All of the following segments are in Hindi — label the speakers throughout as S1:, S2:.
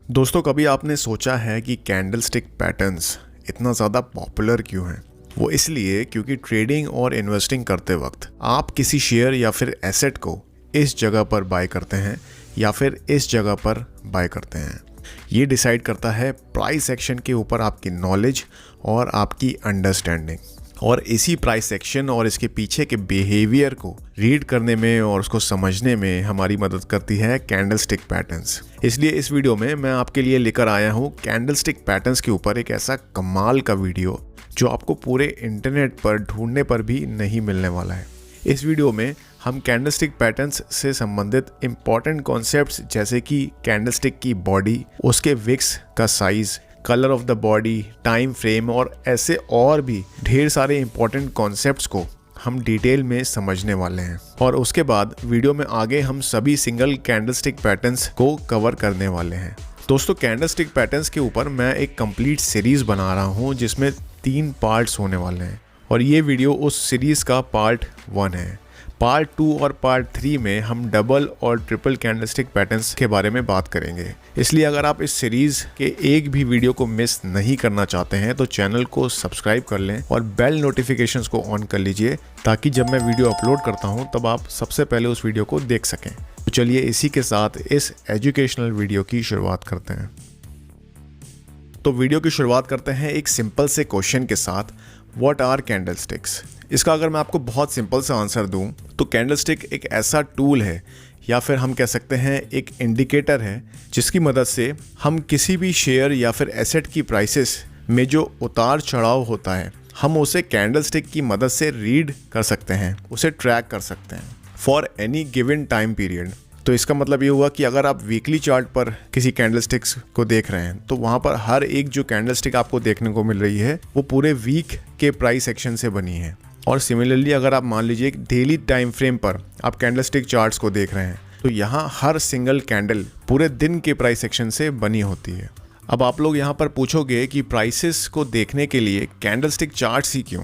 S1: दोस्तों, कभी आपने सोचा है कि कैंडलस्टिक पैटर्न्स इतना ज़्यादा पॉपुलर क्यों हैं? वो इसलिए क्योंकि ट्रेडिंग और इन्वेस्टिंग करते वक्त आप किसी शेयर या फिर एसेट को इस जगह पर बाय करते हैं या फिर इस जगह पर बाय करते हैं। ये डिसाइड करता है प्राइस एक्शन के ऊपर आपकी नॉलेज और आपकी अंडरस्टैंडिंग। और इसी प्राइस एक्शन और इसके पीछे के बिहेवियर को रीड करने में और उसको समझने में हमारी मदद करती है कैंडलस्टिक पैटर्न्स। इसलिए इस वीडियो में मैं आपके लिए लेकर आया हूँ कैंडलस्टिक पैटर्न्स के ऊपर एक ऐसा कमाल का वीडियो जो आपको पूरे इंटरनेट पर ढूंढने पर भी नहीं मिलने वाला है। इस वीडियो में हम कैंडलस्टिक पैटर्न्स से संबंधित इंपॉर्टेंट कॉन्सेप्ट्स जैसे कि कैंडलस्टिक की बॉडी, उसके विक्स का size, colour of the body, time frame और ऐसे और भी ढेर सारे इंपॉर्टेंट कॉन्सेप्ट्स को हम डिटेल में समझने वाले हैं। और उसके बाद वीडियो में आगे हम सभी सिंगल कैंडलस्टिक पैटर्न्स को कवर करने वाले हैं। दोस्तों, कैंडलस्टिक पैटर्न्स के ऊपर मैं एक कंप्लीट सीरीज बना रहा हूं जिसमें 3 पार्ट्स होने वाले हैं और ये वीडियो उस सीरीज का पार्ट 1 है। पार्ट 2 और पार्ट 3 में हम डबल और ट्रिपल कैंडलस्टिक पैटर्न्स के बारे में बात करेंगे। इसलिए अगर आप इस सीरीज के एक भी वीडियो को मिस नहीं करना चाहते हैं तो चैनल को सब्सक्राइब कर लें और बेल नोटिफिकेशंस को ऑन कर लीजिए ताकि जब मैं वीडियो अपलोड करता हूं तब आप सबसे पहले उस वीडियो को देख सकें। तो चलिए इसी के साथ इस एजुकेशनल वीडियो की शुरुआत करते हैं। तो वीडियो की शुरुआत करते हैं एक सिंपल से क्वेश्चन के साथ, व्हाट आर कैंडलस्टिक्स? इसका अगर मैं आपको बहुत सिंपल सा आंसर दूं तो कैंडलस्टिक एक ऐसा टूल है या फिर हम कह सकते हैं एक इंडिकेटर है जिसकी मदद से हम किसी भी शेयर या फिर एसेट की प्राइसेस में जो उतार चढ़ाव होता है हम उसे कैंडलस्टिक की मदद से रीड कर सकते हैं, उसे ट्रैक कर सकते हैं for any given time period. तो इसका मतलब ये हुआ कि अगर आप वीकली चार्ट पर किसी कैंडलस्टिक्स को देख रहे हैं तो वहाँ पर हर एक जो कैंडलस्टिक आपको देखने को मिल रही है वो पूरे वीक के प्राइस एक्शन से बनी है। और सिमिलरली अगर आप मान लीजिए एक डेली टाइम फ्रेम पर आप कैंडलस्टिक चार्ट्स को देख रहे हैं तो यहाँ हर सिंगल कैंडल पूरे दिन के प्राइस एक्शन से बनी होती है। अब आप लोग यहाँ पर पूछोगे कि प्राइसेस को देखने के लिए कैंडलस्टिक चार्ट्स ही क्यों?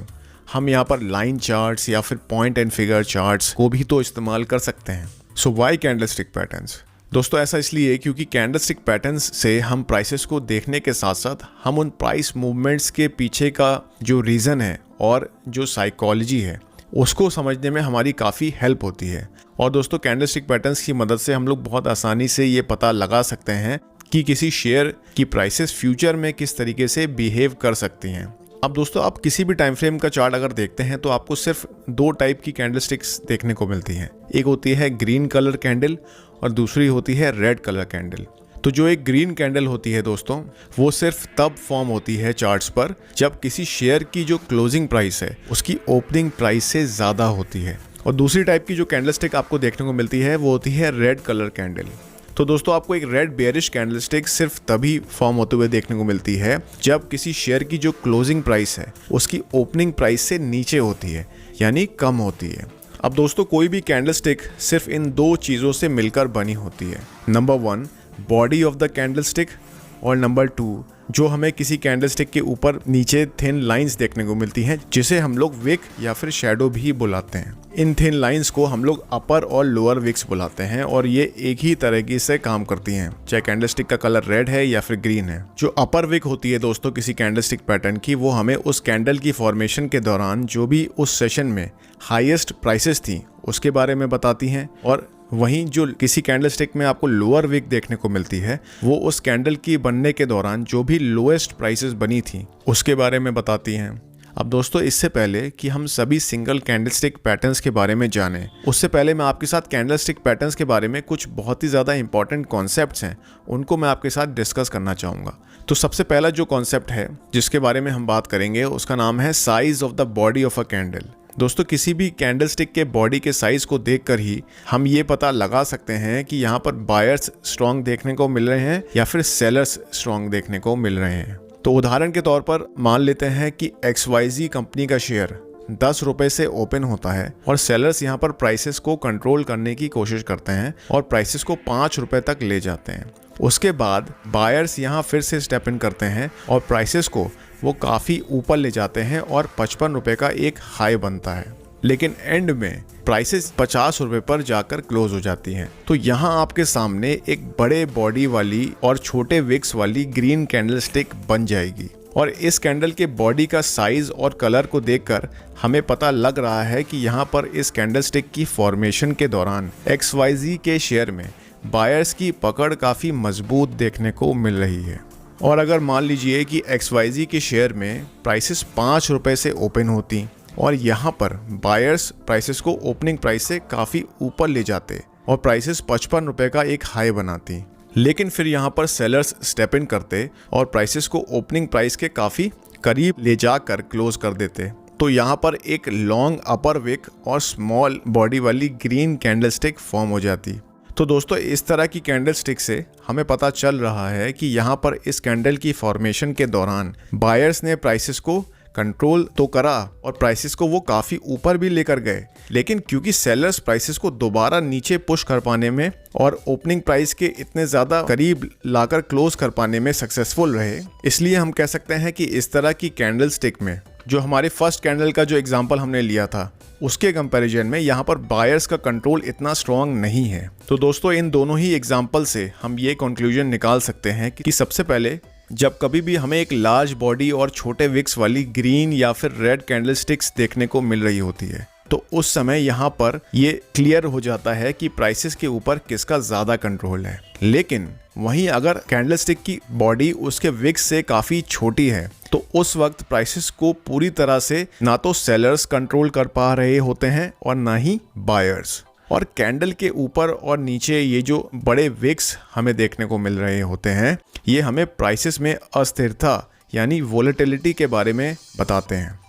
S1: हम यहाँ पर लाइन चार्ट्स या फिर पॉइंट एंड फिगर चार्ट्स को भी तो इस्तेमाल कर सकते हैं। So why candlestick patterns? दोस्तों, ऐसा इसलिए क्योंकि कैंडलस्टिक पैटर्न्स से हम प्राइसेस को देखने के साथ साथ हम उन प्राइस मूवमेंट्स के पीछे का जो रीज़न है और जो साइकोलॉजी है उसको समझने में हमारी काफ़ी हेल्प होती है। और दोस्तों, कैंडलस्टिक पैटर्न्स की मदद से हम लोग बहुत आसानी से ये पता लगा सकते हैं कि किसी शेयर की प्राइसेस फ्यूचर में किस तरीके से बिहेव कर सकती हैं। अब दोस्तों, आप किसी भी टाइम फ्रेम का चार्ट अगर देखते हैं तो आपको सिर्फ 2 टाइप की कैंडलस्टिक्स देखने को मिलती हैं। एक होती है ग्रीन कलर कैंडल और दूसरी होती है रेड कलर कैंडल। तो जो एक ग्रीन कैंडल होती है दोस्तों, वो सिर्फ तब फॉर्म होती है चार्ट्स पर जब किसी शेयर की जो क्लोजिंग प्राइस है उसकी ओपनिंग प्राइस से ज़्यादा होती है। और दूसरी टाइप की जो कैंडलस्टिक आपको देखने को मिलती है वो होती है रेड कलर कैंडल। तो दोस्तों, आपको एक रेड बेयरिश कैंडलस्टिक सिर्फ तभी फॉर्म होते हुए देखने को मिलती है जब किसी शेयर की जो क्लोजिंग प्राइस है उसकी ओपनिंग प्राइस से नीचे होती है, यानी कम होती है। अब दोस्तों, कोई भी कैंडलस्टिक सिर्फ इन 2 चीज़ों से मिलकर बनी होती है। Number 1, body of the candlestick, और नंबर 2, जो हमें किसी कैंडलस्टिक के ऊपर नीचे थिन लाइंस देखने को मिलती हैं जिसे हम लोग विक या फिर शैडो भी बुलाते हैं। इन थिन लाइंस को हम लोग अपर और लोअर विक्स बुलाते हैं और ये एक ही तरीके से काम करती हैं, चाहे कैंडलस्टिक का कलर रेड है या फिर ग्रीन है। जो अपर विक होती है दोस्तों किसी कैंडलस्टिक पैटर्न की, वो हमें उस कैंडल की फॉर्मेशन के दौरान जो भी उस सेशन में हाईएस्ट प्राइसेस थी उसके बारे में बताती हैं। और वहीं जो किसी कैंडलस्टिक में आपको लोअर विक देखने को मिलती है वो उस कैंडल की बनने के दौरान जो भी लोएस्ट प्राइसेस बनी थी उसके बारे में बताती हैं। अब दोस्तों, इससे पहले कि हम सभी सिंगल कैंडलस्टिक पैटर्न्स के बारे में जानें, उससे पहले मैं आपके साथ कैंडलस्टिक पैटर्न्स के बारे में कुछ बहुत ही ज़्यादा इंपॉर्टेंट कॉन्सेप्ट्स हैं उनको मैं आपके साथ डिस्कस करना चाहूँगा। तो सबसे पहला जो कॉन्सेप्ट है जिसके बारे में हम बात करेंगे उसका नाम है size of the body of a candle. दोस्तों, किसी भी कैंडलस्टिक के बॉडी के साइज को देखकर ही हम ये पता लगा सकते हैं कि यहाँ पर बायर्स स्ट्रॉन्ग देखने को मिल रहे हैं या फिर सेलर्स स्ट्रॉन्ग देखने को मिल रहे हैं। तो उदाहरण के तौर पर मान लेते हैं कि XYZ कंपनी का शेयर 10 रुपए से ओपन होता है और सेलर्स यहाँ पर प्राइसेस को कंट्रोल करने की कोशिश करते हैं और प्राइसेस को 5 रुपए तक ले जाते हैं। उसके बाद बायर्स यहाँ फिर से स्टेप इन करते हैं और प्राइसेस को वो काफ़ी ऊपर ले जाते हैं और 55 रुपए का एक हाई बनता है। लेकिन एंड में प्राइसेस 50 रुपए पर जाकर क्लोज हो जाती हैं। तो यहाँ आपके सामने एक बड़े बॉडी वाली और छोटे विक्स वाली ग्रीन कैंडल स्टिक बन जाएगी। और इस कैंडल के बॉडी का साइज और कलर को देखकर हमें पता लग रहा है कि यहाँ पर इस कैंडल स्टिक की फॉर्मेशन के दौरान XYZ के शेयर में बायर्स की पकड़ काफ़ी मजबूत देखने को मिल रही है। और अगर मान लीजिए कि XYZ के शेयर में प्राइसेस 5 रुपए से ओपन होती और यहाँ पर बायर्स प्राइसेस को ओपनिंग प्राइस से काफ़ी ऊपर ले जाते और प्राइसेस 55 रुपए का एक हाई बनाती, लेकिन फिर यहाँ पर सेलर्स स्टेप इन करते और प्राइसेस को ओपनिंग प्राइस के काफ़ी करीब ले जाकर क्लोज कर देते, तो यहाँ पर एक लॉन्ग अपर विक और स्मॉल बॉडी वाली ग्रीन कैंडल स्टिक फॉर्म हो जाती। तो दोस्तों इस तरह की कैंडल स्टिक से हमें पता चल रहा है कि यहाँ पर इस कैंडल की फॉर्मेशन के दौरान बायर्स ने प्राइसेस को कंट्रोल तो करा और प्राइसेस को वो काफ़ी ऊपर भी लेकर गए, लेकिन क्योंकि सेलर्स प्राइसेस को दोबारा नीचे पुश कर पाने में और ओपनिंग प्राइस के इतने ज़्यादा करीब लाकर क्लोज कर पाने में सक्सेसफुल रहे, इसलिए हम कह सकते हैं कि इस तरह की कैंडल स्टिक में जो हमारे फर्स्ट कैंडल का जो एग्जाम्पल हमने लिया था उसके कंपैरिजन में यहाँ पर बायर्स का कंट्रोल इतना स्ट्रॉन्ग नहीं है। तो दोस्तों इन दोनों ही एग्जाम्पल से हम ये कंक्लूजन निकाल सकते हैं कि सबसे पहले जब कभी भी हमें एक लार्ज बॉडी और छोटे विक्स वाली ग्रीन या फिर रेड कैंडल स्टिक्स देखने को मिल रही होती है, तो उस समय यहाँ पर ये क्लियर हो जाता है कि प्राइसेस के ऊपर किसका ज़्यादा कंट्रोल है। लेकिन वहीं अगर कैंडल स्टिक की बॉडी उसके विक्स से काफ़ी छोटी है तो उस वक्त प्राइसेस को पूरी तरह से ना तो सेलर्स कंट्रोल कर पा रहे होते हैं और ना ही बायर्स। और कैंडल के ऊपर और नीचे ये जो बड़े विक्स हमें देखने को मिल रहे होते हैं, ये हमें प्राइसेस में अस्थिरता यानी वोलेटिलिटी के बारे में बताते हैं।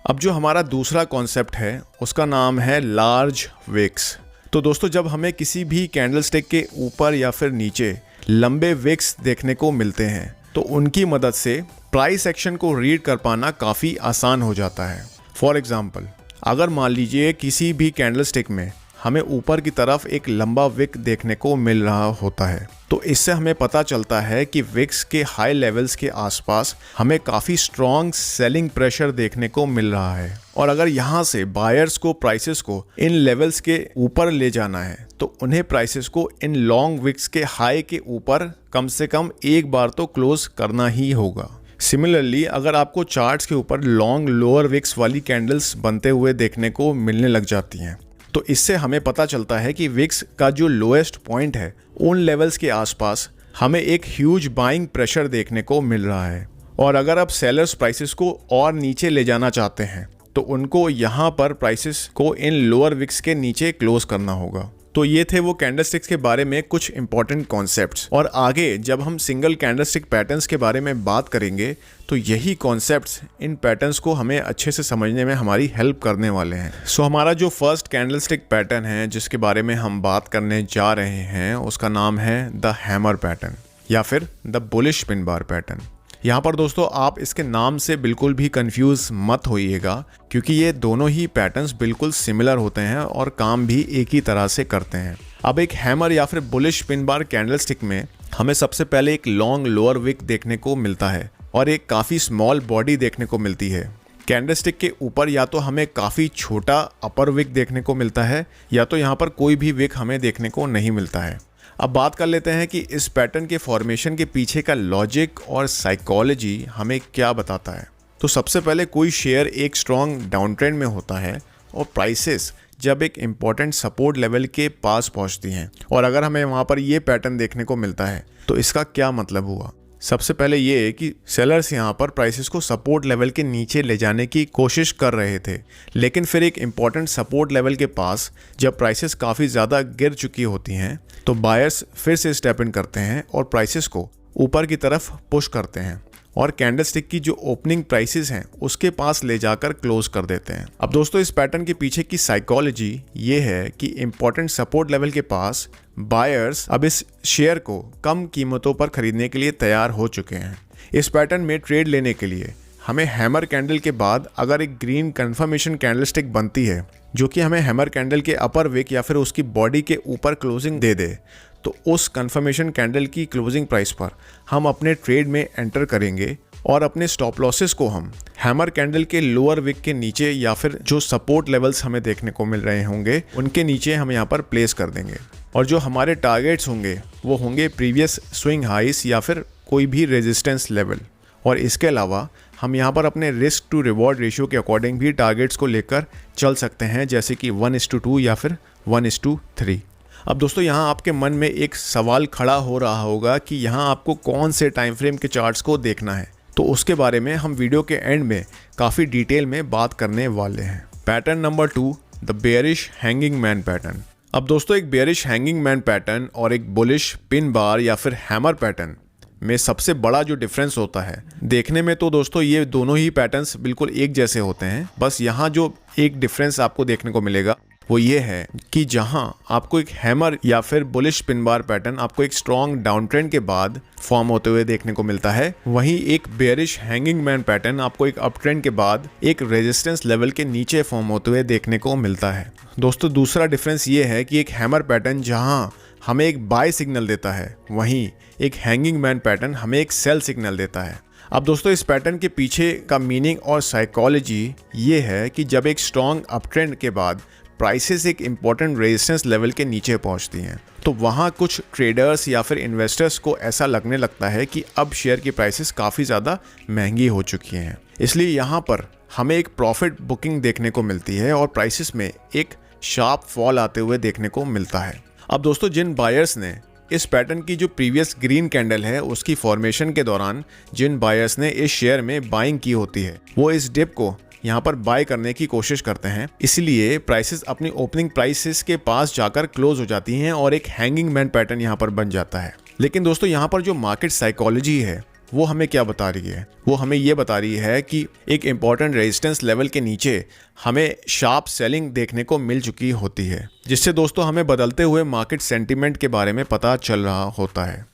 S1: अब जो हमारा दूसरा कॉन्सेप्ट है उसका नाम है लार्ज विक्स। तो दोस्तों जब हमें किसी भी कैंडल स्टिक के ऊपर या फिर नीचे लंबे विक्स देखने को मिलते हैं तो उनकी मदद से प्राइस एक्शन को रीड कर पाना काफ़ी आसान हो जाता है। फॉर एग्जाम्पल अगर मान लीजिए किसी भी कैंडल स्टिक में हमें ऊपर की तरफ एक लंबा विक देखने को मिल रहा होता है, तो इससे हमें पता चलता है कि विक्स के हाई लेवल्स के आसपास हमें काफ़ी स्ट्रॉन्ग सेलिंग प्रेशर देखने को मिल रहा है। और अगर यहाँ से बायर्स को प्राइसेस को इन लेवल्स के ऊपर ले जाना है तो उन्हें प्राइसेस को इन लॉन्ग विक्स के हाई के ऊपर कम से कम एक बार तो क्लोज करना ही होगा। सिमिलरली अगर आपको चार्ट्स के ऊपर लॉन्ग लोअर विक्स वाली कैंडल्स बनते हुए देखने को मिलने लग जाती हैं, तो इससे हमें पता चलता है कि विक्स का जो लोएस्ट पॉइंट है उन लेवल्स के आसपास हमें एक ह्यूज बाइंग प्रेशर देखने को मिल रहा है। और अगर आप सेलर्स प्राइसेस को और नीचे ले जाना चाहते हैं तो उनको यहाँ पर प्राइसेस को इन लोअर विक्स के नीचे क्लोज करना होगा। तो ये थे वो कैंडलस्टिक्स के बारे में कुछ इंपॉर्टेंट कॉन्सेप्ट्स। और आगे जब हम सिंगल कैंडलस्टिक पैटर्न्स के बारे में बात करेंगे तो यही कॉन्सेप्ट्स इन पैटर्न्स को हमें अच्छे से समझने में हमारी हेल्प करने वाले हैं। सो हमारा जो फर्स्ट कैंडलस्टिक पैटर्न है जिसके बारे में हम बात करने जा रहे हैं उसका नाम है द हैमर पैटर्न या फिर the bullish pin bar pattern. यहाँ पर दोस्तों आप इसके नाम से बिल्कुल भी कंफ्यूज मत होइएगा क्योंकि ये दोनों ही पैटर्न्स बिल्कुल सिमिलर होते हैं और काम भी एक ही तरह से करते हैं। अब एक हैमर या फिर बुलिश पिन बार कैंडलस्टिक में हमें सबसे पहले एक लॉन्ग लोअर विक देखने को मिलता है और एक काफ़ी स्मॉल बॉडी देखने को मिलती है। कैंडलस्टिक के ऊपर या तो हमें काफ़ी छोटा अपर विक देखने को मिलता है या तो यहाँ पर कोई भी विक हमें देखने को नहीं मिलता है। अब बात कर लेते हैं कि इस पैटर्न के फॉर्मेशन के पीछे का लॉजिक और साइकोलॉजी हमें क्या बताता है। तो सबसे पहले कोई शेयर एक स्ट्रॉन्ग डाउन ट्रेंड में होता है और प्राइसेस जब एक इम्पॉर्टेंट सपोर्ट लेवल के पास पहुंचती हैं और अगर हमें वहां पर ये पैटर्न देखने को मिलता है तो इसका क्या मतलब हुआ। सबसे पहले ये कि सेलर्स यहाँ पर प्राइसेस को सपोर्ट लेवल के नीचे ले जाने की कोशिश कर रहे थे, लेकिन फिर एक इम्पॉर्टेंट सपोर्ट लेवल के पास जब प्राइसेस काफ़ी ज़्यादा गिर चुकी होती हैं तो बायर्स फिर से स्टेप इन करते हैं और प्राइसेस को ऊपर की तरफ पुश करते हैं और कैंडलस्टिक की जो ओपनिंग प्राइसेस हैं उसके पास ले जाकर क्लोज कर देते हैं। अब दोस्तों इस पैटर्न के पीछे की साइकोलॉजी ये है कि इम्पॉर्टेंट सपोर्ट लेवल के पास बायर्स अब इस शेयर को कम कीमतों पर खरीदने के लिए तैयार हो चुके हैं। इस पैटर्न में ट्रेड लेने के लिए हमें हैमर कैंडल के बाद अगर एक ग्रीन कंफर्मेशन कैंडलस्टिक बनती है जो कि हमें हैमर कैंडल के अपर विक या फिर उसकी बॉडी के ऊपर क्लोजिंग दे दे, तो उस कंफर्मेशन कैंडल की क्लोजिंग प्राइस पर हम अपने ट्रेड में एंटर करेंगे और अपने स्टॉप लॉसेस को हम हैमर कैंडल के लोअर विक के नीचे या फिर जो सपोर्ट लेवल्स हमें देखने को मिल रहे होंगे उनके नीचे हम यहाँ पर प्लेस कर देंगे। और जो हमारे टारगेट्स होंगे वो होंगे प्रीवियस स्विंग हाइस या फिर कोई भी रेजिस्टेंस लेवल। और इसके अलावा हम यहाँ पर अपने रिस्क टू रिवॉर्ड रेशियो के अकॉर्डिंग भी टारगेट्स को लेकर चल सकते हैं, जैसे कि 1:2 या फिर 1:3। अब दोस्तों यहाँ आपके मन में एक सवाल खड़ा हो रहा होगा कि यहाँ आपको कौन से टाइम फ्रेम के चार्ट्स को देखना है, तो उसके बारे में हम वीडियो के एंड में काफ़ी डिटेल में बात करने वाले हैं। Pattern number 2, the bearish hanging man pattern. अब दोस्तों एक बेयरिश हैंगिंग मैन पैटर्न और एक बुलिश पिन बार या फिर हैमर पैटर्न में सबसे बड़ा जो डिफरेंस होता है, देखने में तो दोस्तों ये दोनों ही पैटर्न्स बिल्कुल एक जैसे होते हैं, बस यहाँ जो एक डिफरेंस आपको देखने को मिलेगा वो ये है कि जहाँ आपको एक हैमर या फिर बुलिश पिन बार पैटर्न आपको एक स्ट्रॉन्ग डाउन ट्रेंड के बाद फॉर्म होते हुए देखने को मिलता है, वहीं एक बेयरिश हैंगिंग मैन पैटर्न आपको एक अप ट्रेंड के बाद एक रेजिस्टेंस लेवल के नीचे फॉर्म होते हुए देखने को मिलता है। दोस्तों दूसरा डिफरेंस ये है कि एक हैमर पैटर्न जहाँ हमें एक बाय सिग्नल देता है, वहीं एक हैंगिंग मैन पैटर्न हमें एक सेल सिग्नल देता है। अब दोस्तों इस पैटर्न के पीछे का मीनिंग और साइकोलॉजी ये है कि जब एक स्ट्रॉन्ग अप ट्रेंड के बाद प्राइसेस एक इम्पॉर्टेंट रेजिस्टेंस लेवल के नीचे पहुंचती हैं, तो वहाँ कुछ ट्रेडर्स या फिर इन्वेस्टर्स को ऐसा लगने लगता है कि अब शेयर की प्राइसेस काफ़ी ज़्यादा महंगी हो चुकी हैं, इसलिए यहाँ पर हमें एक प्रॉफिट बुकिंग देखने को मिलती है और प्राइसेस में एक शार्प फॉल आते हुए देखने को मिलता है। अब दोस्तों जिन बायर्स ने इस पैटर्न की जो प्रीवियस ग्रीन कैंडल है उसकी फॉर्मेशन के दौरान जिन बायर्स ने इस शेयर में बाइंग की होती है, वो इस डिप को यहाँ पर बाय करने की कोशिश करते हैं, इसलिए प्राइसेस अपनी ओपनिंग प्राइसेस के पास जाकर क्लोज हो जाती हैं और एक हैंगिंग मैन पैटर्न यहाँ पर बन जाता है। लेकिन दोस्तों यहाँ पर जो मार्केट साइकोलॉजी है वो हमें क्या बता रही है, वो हमें ये बता रही है कि एक इम्पॉर्टेंट रेजिस्टेंस लेवल के नीचे हमें शार्प सेलिंग देखने को मिल चुकी होती है, जिससे दोस्तों हमें बदलते हुए मार्केट सेंटीमेंट के बारे में पता चल रहा होता है।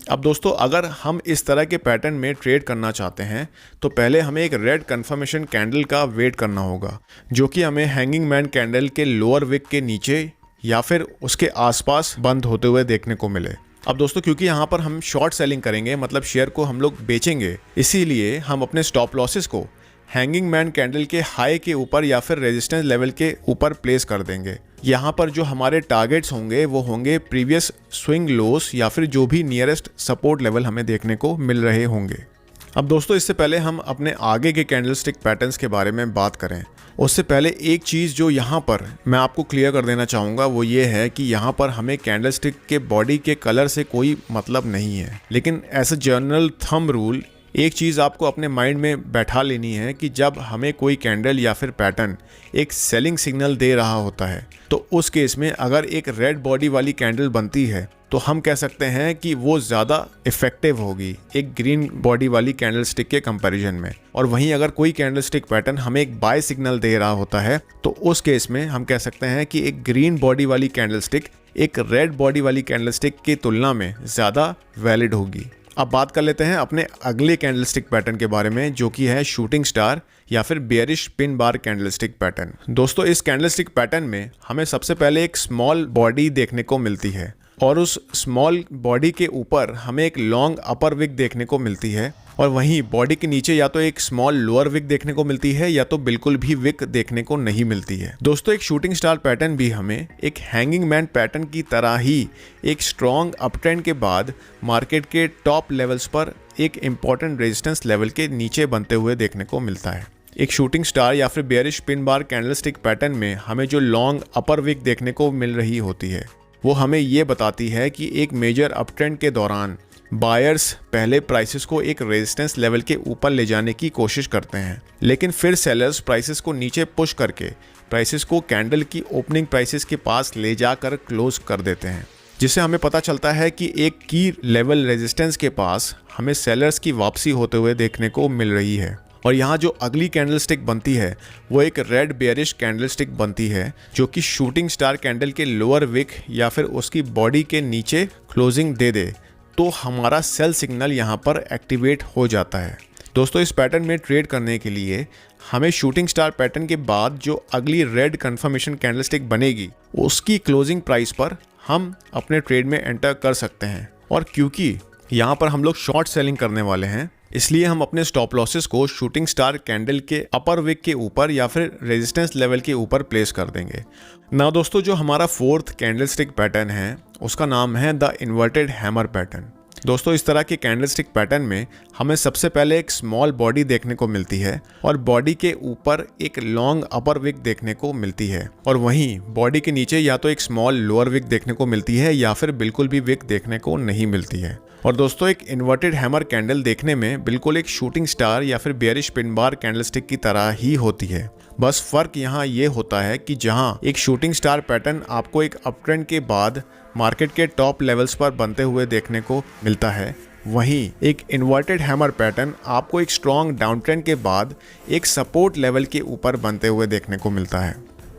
S1: अब दोस्तों अगर हम इस तरह के पैटर्न में ट्रेड करना चाहते हैं तो पहले हमें एक रेड कन्फर्मेशन कैंडल का वेट करना होगा, जो कि हमें हैंगिंग मैन कैंडल के लोअर विक के नीचे या फिर उसके आसपास बंद होते हुए देखने को मिले। अब दोस्तों क्योंकि यहाँ पर हम शॉर्ट सेलिंग करेंगे, मतलब शेयर को हम लोग बेचेंगे, इसीलिए हम अपने स्टॉप लॉसेस को हैंगिंग मैन कैंडल के हाई के ऊपर या फिर रेजिस्टेंस लेवल के ऊपर प्लेस कर देंगे। यहाँ पर जो हमारे टारगेट्स होंगे वो होंगे प्रीवियस स्विंग लोस या फिर जो भी नियरेस्ट सपोर्ट लेवल हमें देखने को मिल रहे होंगे। अब दोस्तों इससे पहले हम अपने आगे के कैंडलस्टिक पैटर्न्स के बारे में बात करें, उससे पहले एक चीज़ जो यहाँ पर मैं आपको क्लियर कर देना चाहूँगा वो ये है कि यहाँ पर हमें कैंडलस्टिक के बॉडी के कलर से कोई मतलब नहीं है, लेकिन as a general thumb rule एक चीज़ आपको अपने माइंड में बैठा लेनी है कि जब हमें कोई कैंडल या फिर पैटर्न एक सेलिंग सिग्नल दे रहा होता है, तो उस केस में अगर एक रेड बॉडी वाली कैंडल बनती है तो हम कह सकते हैं कि वो ज़्यादा इफेक्टिव होगी एक ग्रीन बॉडी वाली कैंडल स्टिक के कंपैरिजन में। और वहीं अगर कोई कैंडल स्टिक पैटर्न हमें एक बाय सिग्नल दे रहा होता है तो उस केस में हम कह सकते हैं कि एक ग्रीन बॉडी वाली कैंडल स्टिक एक रेड बॉडी वाली कैंडल स्टिक की तुलना में ज़्यादा वैलिड होगी। अब बात कर लेते हैं अपने अगले कैंडलस्टिक पैटर्न के बारे में, जो कि है शूटिंग स्टार या फिर bearish pin bar candlestick pattern. दोस्तों इस कैंडलस्टिक पैटर्न में हमें सबसे पहले एक स्मॉल बॉडी देखने को मिलती है और उस स्मॉल बॉडी के ऊपर हमें एक लॉन्ग अपर विक देखने को मिलती है, और वहीं बॉडी के नीचे या तो एक स्मॉल लोअर विक देखने को मिलती है या तो बिल्कुल भी विक देखने को नहीं मिलती है। दोस्तों एक शूटिंग स्टार पैटर्न भी हमें एक हैंगिंग मैन पैटर्न की तरह ही एक स्ट्रॉन्ग अप ट्रेंड के बाद मार्केट के टॉप लेवल्स पर एक इम्पॉर्टेंट रेजिस्टेंस लेवल के नीचे बनते हुए देखने को मिलता है। एक शूटिंग स्टार या फिर bearish pin bar candlestick pattern में हमें जो लॉन्ग अपर विक देखने को मिल रही होती है वो हमें ये बताती है कि एक मेजर अप ट्रेंड के दौरान बायर्स पहले प्राइसेस को एक रेजिस्टेंस लेवल के ऊपर ले जाने की कोशिश करते हैं, लेकिन फिर सेलर्स प्राइसेस को नीचे पुश करके प्राइसेस को कैंडल की ओपनिंग प्राइसेस के पास ले जाकर क्लोज कर देते हैं, जिससे हमें पता चलता है कि एक की लेवल रेजिस्टेंस के पास हमें सेलर्स की वापसी होते हुए देखने को मिल रही है। और यहाँ जो अगली कैंडलस्टिक बनती है वो एक रेड बेयरिश कैंडलस्टिक बनती है, जो कि शूटिंग स्टार कैंडल के लोअर विक या फिर उसकी बॉडी के नीचे क्लोजिंग दे दे तो हमारा सेल सिग्नल यहाँ पर एक्टिवेट हो जाता है। दोस्तों इस पैटर्न में ट्रेड करने के लिए हमें शूटिंग स्टार पैटर्न के बाद जो अगली रेड कंफर्मेशन कैंडलस्टिक बनेगी उसकी क्लोजिंग प्राइस पर हम अपने ट्रेड में एंटर कर सकते हैं। और क्योंकि यहाँ पर हम लोग शॉर्ट सेलिंग करने वाले हैं, इसलिए हम अपने स्टॉप लॉसेस को शूटिंग स्टार कैंडल के अपर विक के ऊपर या फिर रेजिस्टेंस लेवल के ऊपर प्लेस कर देंगे। ना दोस्तों, जो हमारा फोर्थ कैंडलस्टिक पैटर्न है उसका नाम है द इन्वर्टेड हैमर पैटर्न। दोस्तों, इस तरह के कैंडलस्टिक पैटर्न में हमें सबसे पहले एक स्मॉल बॉडी देखने को मिलती है और बॉडी के ऊपर एक लॉन्ग अपर विक देखने को मिलती है, और वहीं बॉडी के नीचे या तो एक स्मॉल लोअर विक देखने को मिलती है या फिर बिल्कुल भी विक देखने को नहीं मिलती है। और दोस्तों, एक इन्वर्टेड हैमर कैंडल देखने में बिल्कुल एक शूटिंग स्टार या फिर बेयरिश पिन बार कैंडलस्टिक की तरह ही होती है। बस फर्क यहाँ ये होता है कि जहाँ एक शूटिंग स्टार पैटर्न आपको एक अपट्रेंड के बाद मार्केट के टॉप लेवल्स पर बनते हुए देखने को मिलता है, वहीं एक इन्वर्टेड हैमर पैटर्न आपको एक स्ट्रॉन्ग डाउन ट्रेंड के बाद एक सपोर्ट लेवल के ऊपर बनते हुए देखने को मिलता है।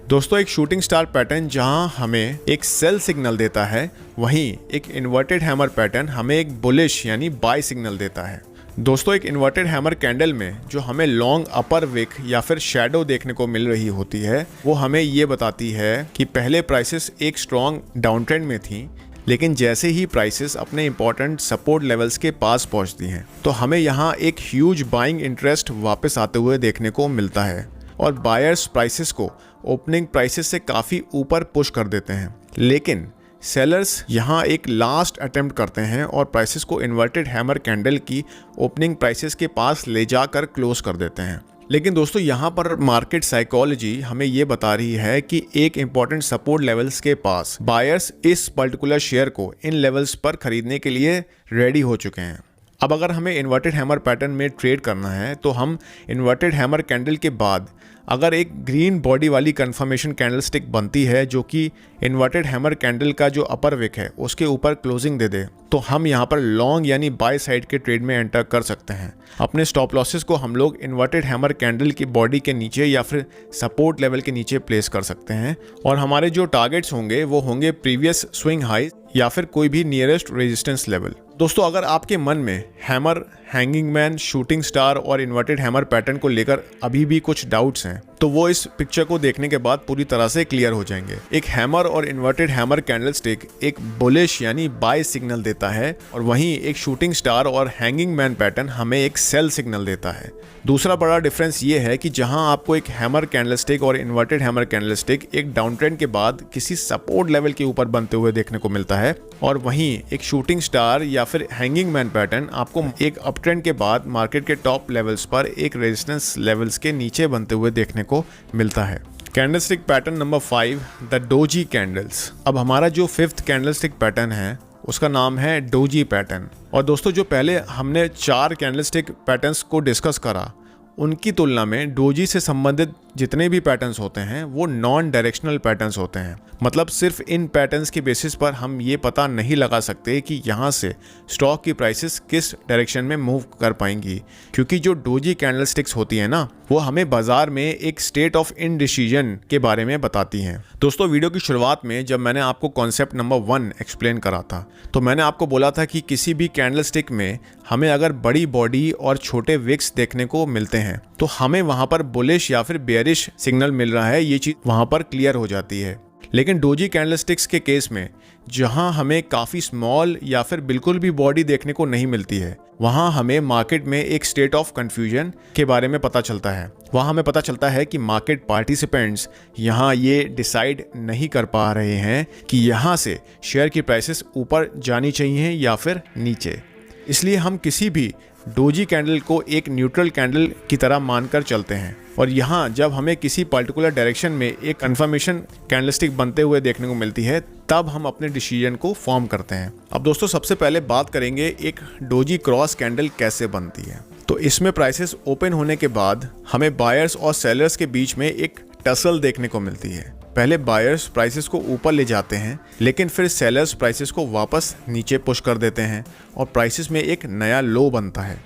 S1: दोस्तों, एक शूटिंग स्टार पैटर्न जहां हमें एक सेल सिग्नल देता है, वहीं एक इन्वर्टेड हैमर पैटर्न हमें एक बुलिश यानी बाय सिग्नल देता है। दोस्तों, एक इन्वर्टेड हैमर कैंडल में जो हमें लॉन्ग अपर विक या फिर शैडो देखने को मिल रही होती है, वो हमें ये बताती है कि पहले प्राइसेस एक स्ट्रॉन्ग डाउन ट्रेंड में थी, लेकिन जैसे ही प्राइसेस अपने इंपॉर्टेंट सपोर्ट लेवल्स के पास पहुंचती हैं, तो हमें यहाँ एक ह्यूज बाइंग इंटरेस्ट वापस आते हुए देखने को मिलता है और बायर्स प्राइसेस को ओपनिंग प्राइसेस से काफ़ी ऊपर पुश कर देते हैं। लेकिन सेलर्स यहाँ एक लास्ट अटेम्प्ट करते हैं और प्राइसेस को इन्वर्टेड हैमर कैंडल की ओपनिंग प्राइसेस के पास ले जाकर क्लोज कर देते हैं। लेकिन दोस्तों, यहाँ पर मार्केट साइकोलॉजी हमें ये बता रही है कि एक इम्पॉर्टेंट सपोर्ट लेवल्स के पास बायर्स इस पर्टिकुलर शेयर को इन लेवल्स पर खरीदने के लिए रेडी हो चुके हैं। अब अगर हमें इन्वर्टेड हैमर पैटर्न में ट्रेड करना है तो हम इन्वर्टेड हैमर कैंडल के बाद अगर एक ग्रीन बॉडी वाली कंफर्मेशन कैंडलस्टिक बनती है जो कि इन्वर्टेड हैमर कैंडल का जो अपर विक है उसके ऊपर क्लोजिंग दे दे, तो हम यहाँ पर लॉन्ग यानी बाय साइड के ट्रेड में एंटर कर सकते हैं। अपने स्टॉप लॉसेस को हम लोग इन्वर्टेड हैमर कैंडल की बॉडी के नीचे या फिर सपोर्ट लेवल के नीचे प्लेस कर सकते हैं, और हमारे जो टारगेट्स होंगे वो होंगे प्रीवियस स्विंग हाई या फिर कोई भी नियरेस्ट रेजिस्टेंस लेवल। दोस्तों, अगर आपके मन में hammer, hanging man, shooting star और इन्वर्टेड हैमर पैटर्न को लेकर अभी भी कुछ डाउट्स हैं, तो वो इस पिक्चर को देखने के बाद पूरी तरह से क्लियर हो जाएंगे। एक हैमर और इन्वर्टेड हैमर कैंडलस्टिक एक बुलिश यानी बाय सिग्नल देता है, और वहीं एक शूटिंग स्टार और हैंगिंग मैन पैटर्न हमें एक सेल सिग्नल देता है। दूसरा बड़ा डिफरेंस ये है कि जहां आपको एक हैमर कैंडलस्टिक और इन्वर्टेड हैमर कैंडलस्टिक एक डाउन ट्रेंड के बाद किसी सपोर्ट लेवल के ऊपर बनते हुए देखने को मिलता है, और वहीं एक शूटिंग स्टार या फिर हैंगिंग मैन पैटर्न आपको एक अप ट्रेंड के बाद मार्केट के टॉप लेवल्स पर एक रेजिस्टेंस लेवल्स के नीचे बनते हुए देखने को मिलता है। Candlestick pattern number 5, the doji candles. अब हमारा जो 5th कैंडलस्टिक पैटर्न है उसका नाम है डोजी पैटर्न। और दोस्तों, जो पहले हमने 4 कैंडलस्टिक पैटर्न्स को डिस्कस करा, उनकी तुलना में डोजी से संबंधित जितने भी पैटर्न्स होते हैं वो नॉन डायरेक्शनल पैटर्न्स होते हैं। मतलब सिर्फ इन पैटर्न्स के बेसिस पर हम ये पता नहीं लगा सकते कि यहाँ से स्टॉक की प्राइसेस किस डायरेक्शन में मूव कर पाएंगी, क्योंकि जो डोजी कैंडलस्टिक्स होती है ना, वो हमें बाजार में एक स्टेट ऑफ इनडिसीजन के बारे में बताती हैं। दोस्तों, वीडियो की शुरुआत में जब मैंने आपको कॉन्सेप्ट नंबर 1 एक्सप्लेन करा था, तो मैंने आपको बोला था कि किसी भी कैंडलस्टिक में हमें अगर बड़ी बॉडी और छोटे विक्स देखने को मिलते हैं तो हमें वहां पर बुलिश या फिर बेयरिश सिग्नल मिल रहा है, ये चीज वहां पर क्लियर हो जाती है। लेकिन डोजी कैंडलस्टिक्स के केस में जहां हमें काफ़ी स्मॉल या फिर बिल्कुल भी बॉडी देखने को नहीं मिलती है, वहां हमें मार्केट में एक स्टेट ऑफ कंफ्यूजन के बारे में पता चलता है। वहां हमें पता चलता है कि मार्केट पार्टिसिपेंट्स यहां ये डिसाइड नहीं कर पा रहे हैं कि यहां से शेयर की प्राइसेस ऊपर जानी चाहिए या फिर नीचे। इसलिए हम किसी भी डोजी कैंडल को एक न्यूट्रल कैंडल की तरह मानकर चलते हैं, और यहाँ जब हमें किसी पर्टिकुलर डायरेक्शन में एक कंफर्मेशन कैंडलस्टिक बनते हुए देखने को मिलती है, तब हम अपने डिसीजन को फॉर्म करते हैं। अब दोस्तों, सबसे पहले बात करेंगे एक डोजी क्रॉस कैंडल कैसे बनती है। तो इसमें प्राइसेस ओपन होने के बाद हमें बायर्स और सेलर्स के बीच में एक टसल देखने को मिलती है। पहले बायर्स प्राइसेस को ऊपर ले जाते हैं, लेकिन फिर सेलर्स प्राइसेस को वापस नीचे पुश कर देते हैं और प्राइसेस में एक नया लो बनता है।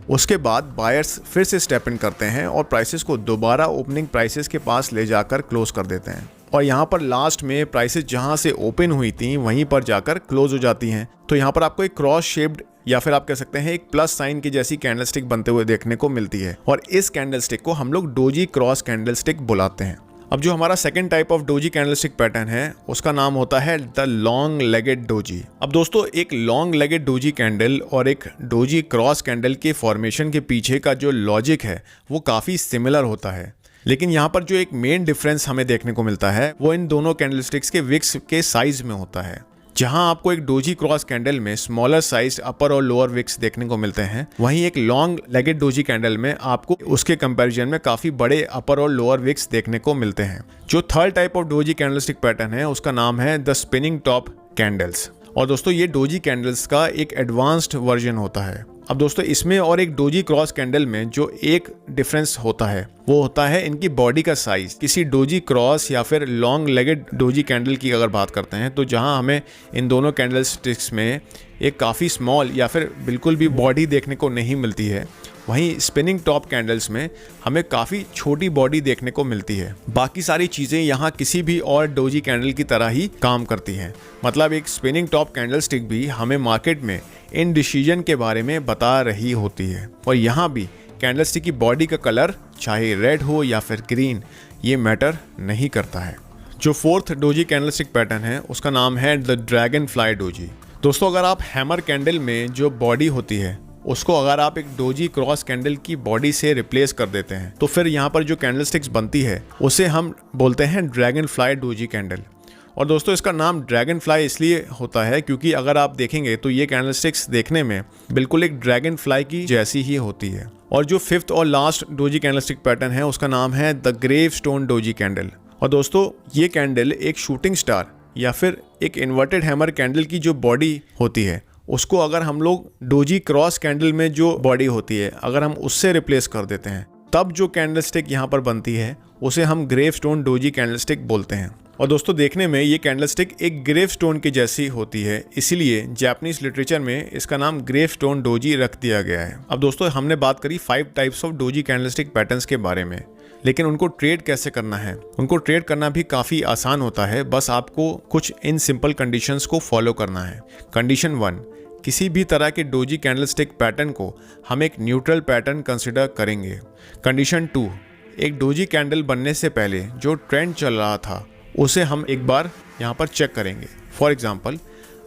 S1: उसके बाद बायर्स फिर से स्टेप इन करते हैं और प्राइसेस को दोबारा ओपनिंग प्राइसेस के पास ले जाकर क्लोज कर देते हैं, और यहाँ पर लास्ट में प्राइसेस जहाँ से ओपन हुई थी वहीं पर जाकर क्लोज हो जाती हैं। तो यहाँ पर आपको एक क्रॉस शेप्ड या फिर आप कह सकते हैं एक प्लस साइन की जैसी कैंडलस्टिक बनते हुए देखने को मिलती है, और इस कैंडलस्टिक को हम लोग डोजी क्रॉस कैंडलस्टिक बुलाते हैं। अब जो हमारा second type of doji candlestick pattern है उसका नाम होता है द लॉन्ग लेगेड डोजी। अब दोस्तों एक लॉन्ग लेगेड डोजी कैंडल और एक डोजी क्रॉस कैंडल के फॉर्मेशन के पीछे का जो लॉजिक है वो काफ़ी सिमिलर होता है, लेकिन यहाँ पर जो एक मेन डिफरेंस हमें देखने को मिलता है वो इन दोनों कैंडलस्टिक्स के विक्स के साइज में होता है। जहां आपको एक डोजी क्रॉस कैंडल में स्मॉलर साइज अपर और लोअर विक्स देखने को मिलते हैं, वहीं एक लॉन्ग लेगेड डोजी कैंडल में आपको उसके कंपैरिजन में काफी बड़े अपर और लोअर विक्स देखने को मिलते हैं। जो third type of doji candlestick pattern है उसका नाम है द स्पिनिंग टॉप कैंडल्स। और दोस्तों ये डोजी कैंडल्स का एक एडवांस्ड वर्जन होता है। अब दोस्तों इसमें और एक डोजी क्रॉस कैंडल में जो एक डिफरेंस होता है वो होता है इनकी बॉडी का साइज। किसी डोजी क्रॉस या फिर लॉन्ग लेगेड डोजी कैंडल की अगर बात करते हैं तो जहां हमें इन दोनों कैंडल स्टिक्स में एक काफ़ी स्मॉल या फिर बिल्कुल भी बॉडी देखने को नहीं मिलती है, वहीं स्पिनिंग टॉप कैंडल्स में हमें काफ़ी छोटी बॉडी देखने को मिलती है। बाकी सारी चीज़ें यहाँ किसी भी और डोजी कैंडल की तरह ही काम करती हैं। मतलब एक स्पिनिंग टॉप कैंडल स्टिक भी हमें मार्केट में इन डिसीजन के बारे में बता रही होती है। और यहाँ भी कैंडल स्टिक की बॉडी का कलर चाहे रेड हो या फिर ग्रीन, ये मैटर नहीं करता है। जो fourth doji candle stick pattern है उसका नाम है द ड्रैगन फ्लाई डोजी। दोस्तों अगर आप हैमर कैंडल में जो बॉडी होती है उसको अगर आप एक डोजी क्रॉस कैंडल की बॉडी से रिप्लेस कर देते हैं तो फिर यहाँ पर जो कैंडल स्टिक्स बनती है उसे हम बोलते हैं ड्रैगन फ्लाई डोजी कैंडल। और दोस्तों इसका नाम ड्रैगन फ्लाई इसलिए होता है क्योंकि अगर आप देखेंगे तो ये कैंडल स्टिक्स देखने में बिल्कुल एक ड्रैगन फ्लाई की जैसी ही होती है। और जो फिफ्थ और last doji candle stick pattern है उसका नाम है the grave stone doji candle. और दोस्तों ये कैंडल एक शूटिंग स्टार या फिर एक इन्वर्टेड हैमर कैंडल की जो बॉडी होती है उसको अगर हम लोग डोजी क्रॉस कैंडल में जो बॉडी होती है अगर हम उससे रिप्लेस कर देते हैं तब जो कैंडल स्टिक यहाँ पर बनती है उसे हम grave stone doji candle stick बोलते हैं। और दोस्तों देखने में ये कैंडल स्टिक एक ग्रेव स्टोन की जैसी होती है, इसीलिए जापानीज लिटरेचर में इसका नाम ग्रेव स्टोन डोजी रख दिया गया है। अब दोस्तों हमने बात करी 5 types of doji candle stick patterns के बारे में, लेकिन उनको ट्रेड कैसे करना है? उनको ट्रेड करना भी काफ़ी आसान होता है, बस आपको कुछ इन सिंपल कंडीशंस को फॉलो करना है। कंडीशन 1, किसी भी तरह के डोजी कैंडल स्टिक पैटर्न को हम एक न्यूट्रल पैटर्न कंसिडर करेंगे। कंडीशन 2, एक डोजी कैंडल बनने से पहले जो ट्रेंड चल रहा था उसे हम एक बार यहाँ पर चेक करेंगे। फॉर एग्जाम्पल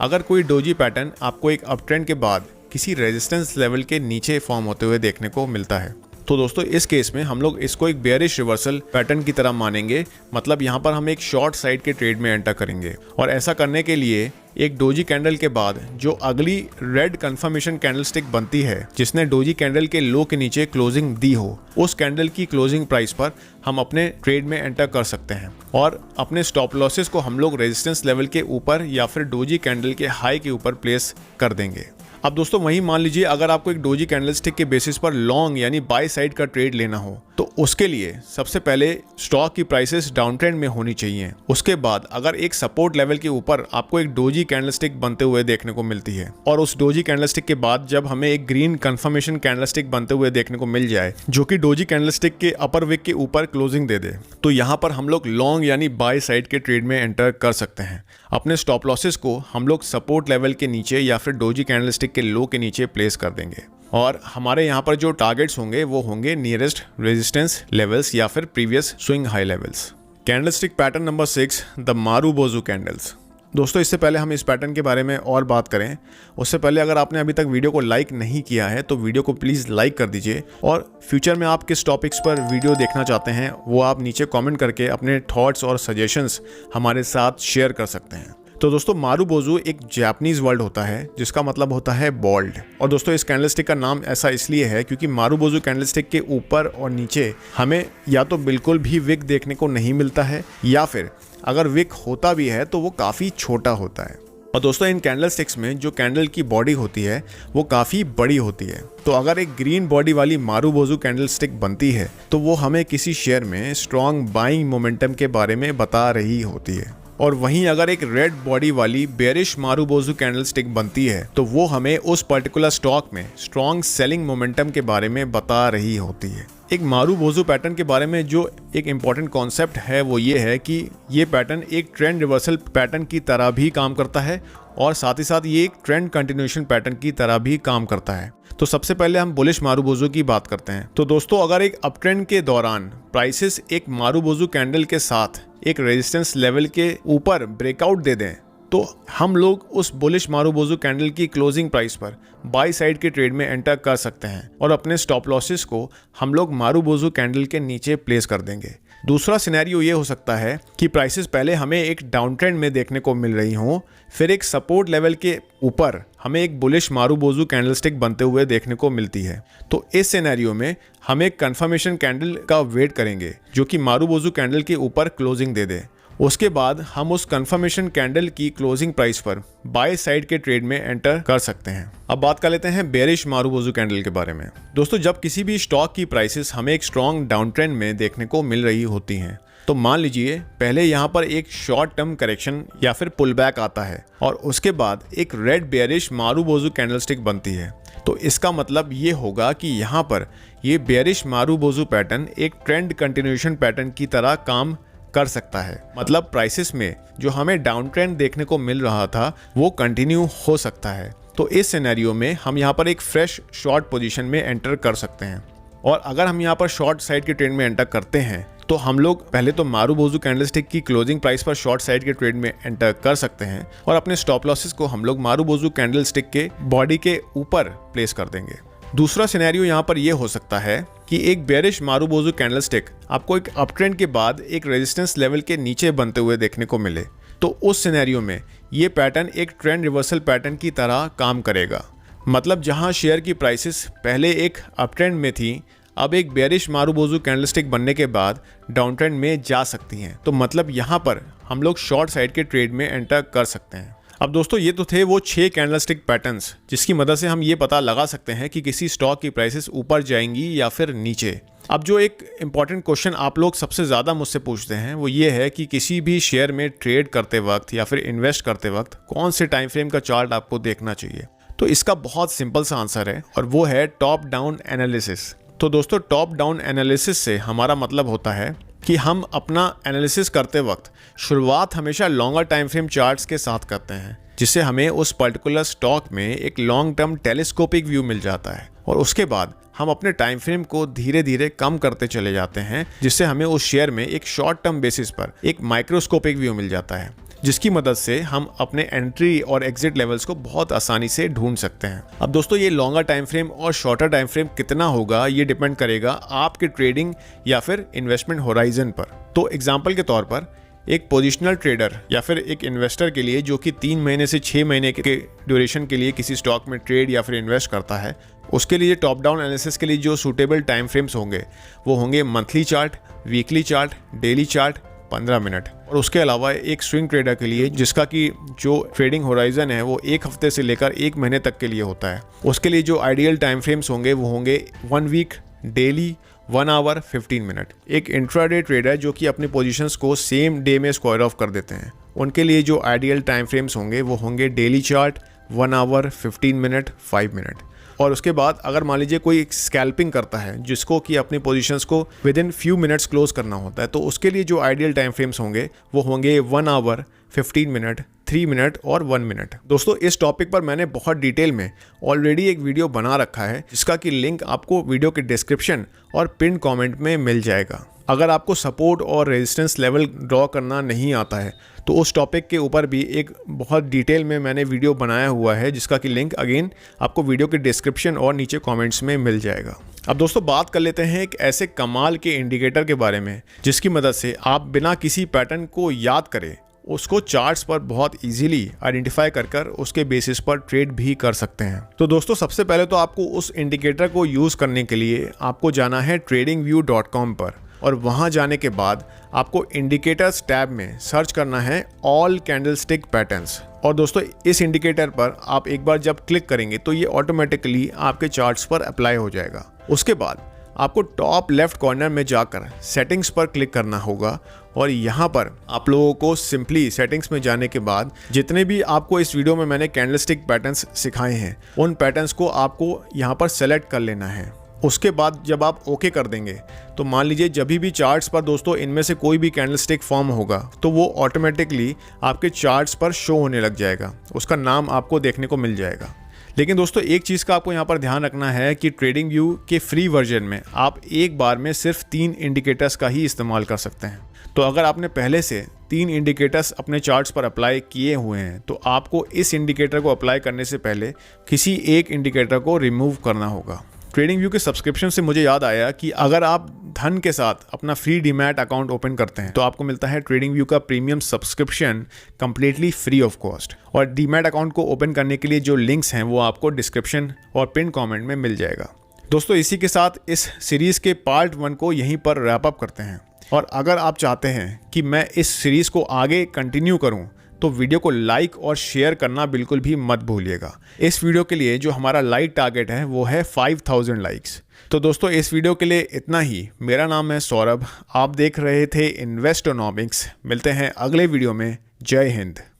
S1: अगर कोई डोजी पैटर्न आपको एक अप ट्रेंड के बाद किसी रेजिस्टेंस लेवल के नीचे फॉर्म होते हुए देखने को मिलता है तो दोस्तों इस केस में हम लोग इसको एक बेयरिश रिवर्सल पैटर्न की तरह मानेंगे। मतलब यहाँ पर हम एक शॉर्ट साइड के ट्रेड में एंटर करेंगे और ऐसा करने के लिए एक डोजी कैंडल के बाद जो अगली रेड कंफर्मेशन कैंडल स्टिक बनती है जिसने डोजी कैंडल के लो के नीचे क्लोजिंग दी हो, उस कैंडल की क्लोजिंग प्राइस पर हम अपने ट्रेड में एंटर कर सकते हैं और अपने स्टॉप लॉसेस को हम लोग रेजिस्टेंस लेवल के ऊपर या फिर डोजी कैंडल के हाई के ऊपर प्लेस कर देंगे। अब दोस्तों वही मान लीजिए अगर आपको एक डोजी कैंडल स्टिक के बेसिस पर लॉन्ग यानी बाय साइड का ट्रेड लेना हो तो उसके लिए सबसे पहले स्टॉक की प्राइसेस डाउन ट्रेंड में होनी चाहिए। उसके बाद अगर एक सपोर्ट लेवल के ऊपर आपको एक डोजी कैंडल स्टिक बनते हुए देखने को मिलती है और उस डोजी कैंडल स्टिक के बाद जब हमें एक ग्रीन कंफर्मेशन कैंडल स्टिक बनते हुए देखने को मिल जाए जो कि डोजी कैंडल स्टिक के अपर विक के ऊपर क्लोजिंग दे दे, तो यहाँ पर हम लोग लॉन्ग यानी बाय साइड के ट्रेड में एंटर कर सकते हैं। अपने स्टॉप लॉसेस को हम लोग सपोर्ट लेवल के नीचे या फिर डोजी कैंडल स्टिक के लो के नीचे प्लेस कर देंगे और हमारे यहाँ पर जो टारगेट्स होंगे वो होंगे नियरेस्ट रेजिस्टेंस लेवल्स या फिर previous swing high levels. Candle stick pattern number 6, the marubozu candles. दोस्तों इससे पहले हम इस पैटर्न के बारे में और बात करें उससे पहले अगर आपने अभी तक वीडियो को लाइक नहीं किया है तो वीडियो को प्लीज़ लाइक कर दीजिए और फ्यूचर में आप किस टॉपिक्स पर वीडियो देखना चाहते हैं वो आप नीचे कमेंट करके अपने थॉट्स और सजेशंस हमारे साथ शेयर कर सकते हैं। तो दोस्तों मारुबोजू एक जापानीज वर्ड होता है जिसका मतलब होता है बॉल्ड। और दोस्तों इस कैंडल स्टिक का नाम ऐसा इसलिए है क्योंकि मारुबोजू कैंडल स्टिक के ऊपर और नीचे हमें या तो बिल्कुल भी विक देखने को नहीं मिलता है या फिर अगर विक होता भी है तो वो काफ़ी छोटा होता है। और दोस्तों इन कैंडल स्टिक्स में जो कैंडल की बॉडी होती है वो काफ़ी बड़ी होती है। तो अगर एक ग्रीन बॉडी वाली मारुबोजू कैंडल स्टिक बनती है तो वो हमें किसी शेयर में स्ट्रॉन्ग बाइंग मोमेंटम के बारे में बता रही होती है और वहीं अगर एक रेड बॉडी वाली बेयरिश मारुबोजू कैंडल स्टिक बनती है तो वो हमें उस पर्टिकुलर स्टॉक में स्ट्रॉन्ग सेलिंग मोमेंटम के बारे में बता रही होती है। एक मारुबोजू पैटर्न के बारे में जो एक इम्पॉर्टेंट कॉन्सेप्ट है वो ये है कि ये पैटर्न एक ट्रेंड रिवर्सल पैटर्न की तरह भी काम करता है और साथ ही साथ ये एक ट्रेंड कंटिन्यूएशन पैटर्न की तरह भी काम करता है। तो सबसे पहले हम बुलिश मारुबोजू की बात करते हैं। तो दोस्तों अगर एक अप ट्रेंड के दौरान प्राइसेस एक मारुबोजू कैंडल के साथ एक रेजिस्टेंस लेवल के ऊपर ब्रेकआउट दे दें तो हम लोग उस बुलिश मारुबोजू कैंडल की क्लोजिंग प्राइस पर बाई साइड के ट्रेड में एंटर कर सकते हैं और अपने स्टॉप लॉसेस को हम लोग मारुबोजू कैंडल के नीचे प्लेस कर देंगे। दूसरा सिनेरियो ये हो सकता है कि प्राइसेस पहले हमें एक डाउन ट्रेंड में देखने को मिल रही हों, फिर एक सपोर्ट लेवल के ऊपर हमें एक बुलिश मारुबोजू कैंडलस्टिक बनते हुए देखने को मिलती है। तो इस सिनेरियो में हम एक कंफर्मेशन कैंडल का वेट करेंगे जो कि मारुबोजू कैंडल के ऊपर क्लोजिंग दे दे। उसके बाद हम उस कंफर्मेशन कैंडल की क्लोजिंग प्राइस पर बाय साइड के ट्रेड में एंटर कर सकते हैं। अब बात कर लेते हैं बेरिश मारुबोजू कैंडल के बारे में। दोस्तों जब किसी भी स्टॉक की प्राइसेस हमें एक स्ट्रॉन्ग डाउन ट्रेंड में देखने को मिल रही होती हैं तो मान लीजिए पहले यहाँ पर एक शॉर्ट टर्म करेक्शन या फिर पुल बैक आता है और उसके बाद एक रेड बेरिश मारुबोजू कैंडलस्टिक बनती है, तो इसका मतलब ये होगा कि यहाँ पर ये बेरिश मारुबोजू पैटर्न एक ट्रेंड कंटिन्यूएशन पैटर्न की तरह काम कर सकता है। मतलब प्राइसेस में जो हमें डाउन ट्रेंड देखने को मिल रहा था वो कंटिन्यू हो सकता है। तो इस सिनेरियो में हम यहाँ पर एक फ्रेश शॉर्ट पोजीशन में एंटर कर सकते हैं। और अगर हम यहाँ पर शॉर्ट साइड के ट्रेड में एंटर करते हैं तो हम लोग पहले तो मारुबोजू कैंडलस्टिक की क्लोजिंग प्राइस पर शॉर्ट साइड के ट्रेड में एंटर कर सकते हैं और अपने स्टॉप लॉसेस को हम लोग मारुबोजू कैंडलस्टिक के बॉडी के ऊपर प्लेस कर देंगे। दूसरा सिनेरियो यहाँ पर यह हो सकता है कि एक बेरिश मारुबोजू कैंडलस्टिक आपको एक अप ट्रेंड के बाद एक रेजिस्टेंस लेवल के नीचे बनते हुए देखने को मिले, तो उस सिनेरियो में ये पैटर्न एक ट्रेंड रिवर्सल पैटर्न की तरह काम करेगा। मतलब जहां शेयर की प्राइसेस पहले एक अप ट्रेंड में थी, अब एक बेरिश मारुबोजू कैंडलस्टिक बनने के बाद डाउन ट्रेंड में जा सकती हैं। तो मतलब यहाँ पर हम लोग शॉर्ट साइड के ट्रेड में एंटर कर सकते हैं। अब दोस्तों ये तो थे वो 6 कैंडलस्टिक पैटर्न्स जिसकी मदद से हम ये पता लगा सकते हैं कि किसी स्टॉक की प्राइसेस ऊपर जाएंगी या फिर नीचे। अब जो एक इम्पॉर्टेंट क्वेश्चन आप लोग सबसे ज़्यादा मुझसे पूछते हैं वो ये है कि किसी भी शेयर में ट्रेड करते वक्त या फिर इन्वेस्ट करते वक्त कौन से टाइम फ्रेम का चार्ट आपको देखना चाहिए। तो इसका बहुत सिंपल सा आंसर है और वो है टॉप डाउन एनालिसिस। तो दोस्तों टॉप डाउन एनालिसिस से हमारा मतलब होता है कि हम अपना एनालिसिस करते वक्त शुरुआत हमेशा लॉन्गर टाइम फ्रेम चार्ट्स के साथ करते हैं, जिससे हमें उस पर्टिकुलर स्टॉक में एक लॉन्ग टर्म टेलीस्कोपिक व्यू मिल जाता है और उसके बाद हम अपने टाइम फ्रेम को धीरे धीरे कम करते चले जाते हैं, जिससे हमें उस शेयर में एक शॉर्ट टर्म बेसिस पर एक माइक्रोस्कोपिक व्यू मिल जाता है, जिसकी मदद से हम अपने एंट्री और एग्जिट लेवल्स को बहुत आसानी से ढूंढ सकते हैं। अब दोस्तों ये लॉन्गर टाइम फ्रेम और शॉर्टर टाइम फ्रेम कितना होगा ये डिपेंड करेगा आपके ट्रेडिंग या फिर इन्वेस्टमेंट होराइजन पर। तो एग्जांपल के तौर पर एक पोजिशनल ट्रेडर या फिर एक इन्वेस्टर के लिए जो कि 3 महीने से 6 महीने के ड्यूरेशन के लिए किसी स्टॉक में ट्रेड या फिर इन्वेस्ट करता है, उसके लिए टॉप डाउन एनालिसिस के लिए जो सूटेबल टाइम फ्रेम्स होंगे वो होंगे monthly chart, weekly chart, daily chart, 15 minute. और उसके अलावा एक स्विंग ट्रेडर के लिए जिसका कि जो ट्रेडिंग होराइजन है वो 1 हफ्ते से लेकर 1 महीने तक के लिए होता है, उसके लिए जो आइडियल टाइम फ्रेम्स होंगे वो होंगे 1 वीक, डेली, 1 आवर, 15 मिनट। एक इंट्राडे ट्रेडर जो कि अपनी पोजीशंस को सेम डे में स्क्वायर ऑफ कर देते हैं, उनके लिए जो आइडियल टाइम फ्रेम्स होंगे वो होंगे daily chart, 1 hour, 15 minute, 5 minute. और उसके बाद अगर मान लीजिए कोई स्कैल्पिंग करता है जिसको कि अपनी पोजीशंस को with in few minutes close करना होता है, तो उसके लिए जो आइडियल टाइम फ्रेम्स होंगे वो होंगे 1 आवर, 15 मिनट, 3 मिनट और 1 मिनट। दोस्तों इस टॉपिक पर मैंने बहुत डिटेल में ऑलरेडी एक वीडियो बना रखा है जिसका कि लिंक आपको वीडियो के डिस्क्रिप्शन और पिन कमेंट में मिल जाएगा। अगर आपको सपोर्ट और रेजिस्टेंस लेवल ड्रॉ करना नहीं आता है तो उस टॉपिक के ऊपर भी एक बहुत डिटेल में मैंने वीडियो बनाया हुआ है जिसका कि लिंक अगेन आपको वीडियो के डिस्क्रिप्शन और नीचे कमेंट्स में मिल जाएगा। अब दोस्तों बात कर लेते हैं एक ऐसे कमाल के इंडिकेटर के बारे में जिसकी मदद से आप बिना किसी पैटर्न को याद करे उसको चार्ट्स पर बहुत इजीली आइडेंटिफाई कर उसके बेसिस पर ट्रेड भी कर सकते हैं। तो दोस्तों सबसे पहले तो आपको उस इंडिकेटर को यूज़ करने के लिए आपको जाना है tradingview.com पर और वहां जाने के बाद आपको इंडिकेटर्स टैब में सर्च करना है ऑल कैंडलस्टिक पैटर्न्स। और दोस्तों इस इंडिकेटर पर आप एक बार जब क्लिक करेंगे तो ये ऑटोमेटिकली आपके चार्ट्स पर अप्लाई हो जाएगा। उसके बाद आपको टॉप लेफ्ट कॉर्नर में जाकर सेटिंग्स पर क्लिक करना होगा और यहाँ पर आप लोगों को सिंपली सेटिंग्स में जाने के बाद जितने भी आपको इस वीडियो में मैंने कैंडलस्टिक पैटर्न्स सिखाए हैं उन पैटर्न्स को आपको यहाँ पर सेलेक्ट कर लेना है। उसके बाद जब आप ओके कर देंगे तो मान लीजिए जब भी चार्ट्स पर दोस्तों इनमें से कोई भी कैंडलस्टिक फॉर्म होगा तो वो ऑटोमेटिकली आपके चार्ट्स पर शो होने लग जाएगा, उसका नाम आपको देखने को मिल जाएगा। लेकिन दोस्तों एक चीज़ का आपको यहाँ पर ध्यान रखना है कि ट्रेडिंग व्यू के फ्री वर्जन में आप एक बार में सिर्फ 3 इंडिकेटर्स का ही इस्तेमाल कर सकते हैं। तो अगर आपने पहले से 3 इंडिकेटर्स अपने चार्ट्स पर अप्लाई किए हुए हैं तो आपको इस इंडिकेटर को अप्लाई करने से पहले किसी एक इंडिकेटर को रिमूव करना होगा। ट्रेडिंग व्यू के सब्सक्रिप्शन से मुझे याद आया कि अगर आप धन के साथ अपना फ्री डीमैट अकाउंट ओपन करते हैं तो आपको मिलता है ट्रेडिंग व्यू का premium subscription completely free of cost. और डीमैट अकाउंट को ओपन करने के लिए जो लिंक्स हैं वो आपको डिस्क्रिप्शन और पिन कमेंट में मिल जाएगा। दोस्तों इसी के साथ इस सीरीज़ के पार्ट 1 को यहीं पर रैप अप करते हैं। और अगर आप चाहते हैं कि मैं इस सीरीज़ को आगे कंटिन्यू करूं तो वीडियो को लाइक और शेयर करना बिल्कुल भी मत भूलिएगा। इस वीडियो के लिए जो हमारा लाइक टारगेट है वो है 5000 लाइक्स। तो दोस्तों इस वीडियो के लिए इतना ही। मेरा नाम है सौरभ, आप देख रहे थे इन्वेस्टोनॉमिक्स। मिलते हैं अगले वीडियो में। जय हिंद।